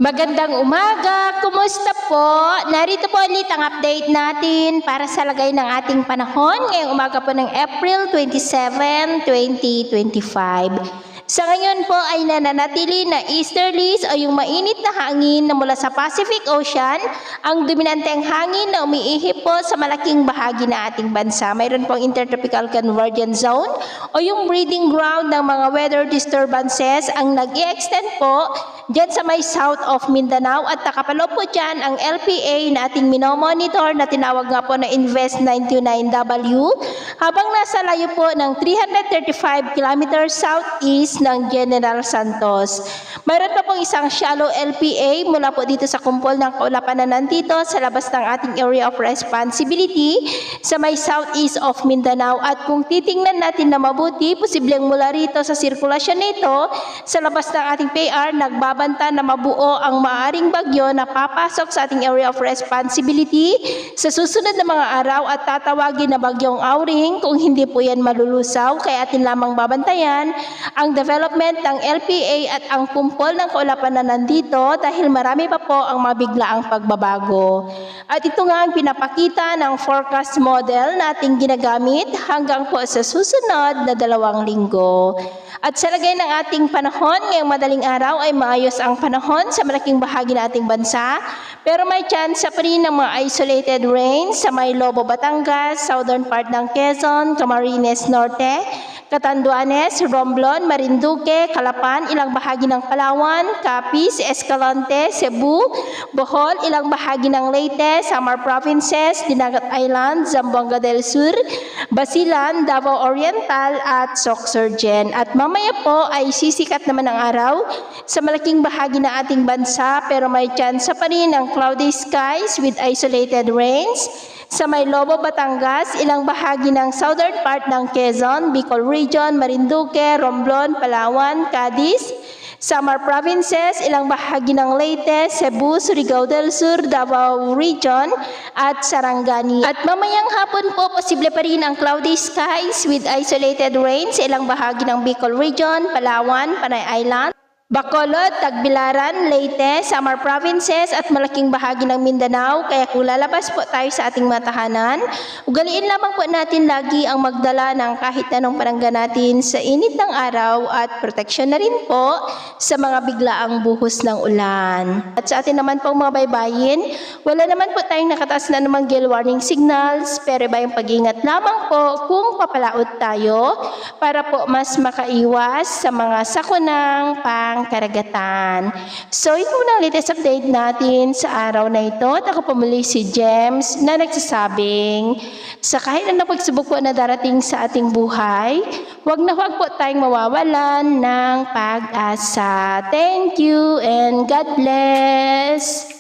Magandang umaga! Kumusta po? Narito po ulit ang update natin para sa lagay ng ating panahon ngayong umaga po ng April 27, 2025. Sa ngayon po ay nananatili na easterlies o yung mainit na hangin na mula sa Pacific Ocean ang dominanteng hangin na umiihip po sa malaking bahagi na ating bansa. Mayroon pong intertropical convergence zone o yung breeding ground ng mga weather disturbances ang nag-i-extend po dyan sa may south of Mindanao at nakapalo po dyan ang LPA na ating minomonitor na tinawag nga po na Invest 929W habang nasa layo po ng 335 kilometers southeast ng General Santos. Mayroon pa pong isang shallow LPA mula po dito sa kumpol ng kaulapan na nandito sa labas ng ating area of responsibility sa may southeast of Mindanao at kung titingnan natin na mabuti, posibleng mula rito sa sirkulasyon nito sa labas ng ating PR nagbabanta na mabuo ang maaaring bagyo na papasok sa ating area of responsibility sa susunod na mga araw at tatawagin na bagyong Auring kung hindi po yan malulusaw kaya atin lamang babantayan ang development ng LPA at ang kumpol ng kaulapan na nandito dahil marami pa po ang mabiglaang pagbabago. At ito nga ang pinapakita ng forecast model na ating ginagamit hanggang po sa susunod na 2 linggo. At sa lagay ng ating panahon, ngayong madaling araw ay maayos ang panahon sa malaking bahagi ng ating bansa. Pero may chance pa rin ng mga isolated rains sa may Lobo, Batangas, southern part ng Quezon, Camarines Norte, Catanduanes, Romblon, Marinduque, Calapan, ilang bahagi ng Palawan, Capiz, Escalante, Cebu, Bohol, ilang bahagi ng Leyte, Samar Provinces, Dinagat Island, Zamboanga del Sur, Basilan, Davao Oriental at Sorsogon. At mamaya po ay sisikat naman ang araw sa malaking bahagi ng ating bansa pero may chance pa rin ng cloudy skies with isolated rains sa may Lobo, Batangas, ilang bahagi ng southern part ng Quezon, Bicol Region, Marinduque, Romblon, Palawan, Cadiz, Samar Provinces, ilang bahagi ng Leyte, Cebu, Surigao del Sur, Davao Region, at Sarangani. At mamayang hapon po, posible pa rin ang cloudy skies with isolated rains sa ilang bahagi ng Bicol Region, Palawan, Panay Island, Bacolod, Tagbilaran, Leyte, Samar Provinces at malaking bahagi ng Mindanao. Kaya kung lalabas po tayo sa ating matahanan, ugaliin lamang po natin lagi ang magdala ng kahit anong panangga natin sa init ng araw at proteksyon na rin po sa mga biglaang buhos ng ulan. At sa atin naman pong mga baybayin, wala naman po tayong nakataas na namang gale warning signals, pero iba yung pag-ingat lamang po kung papalaot tayo para po mas makaiwas sa mga sakunang karagatan. So, ito muna ang latest update natin sa araw na ito. At ako pumuli si James na nagsasabing sa kahit na pagsubok po na darating sa ating buhay, huwag na huwag po tayong mawawalan ng pag-asa. Thank you and God bless!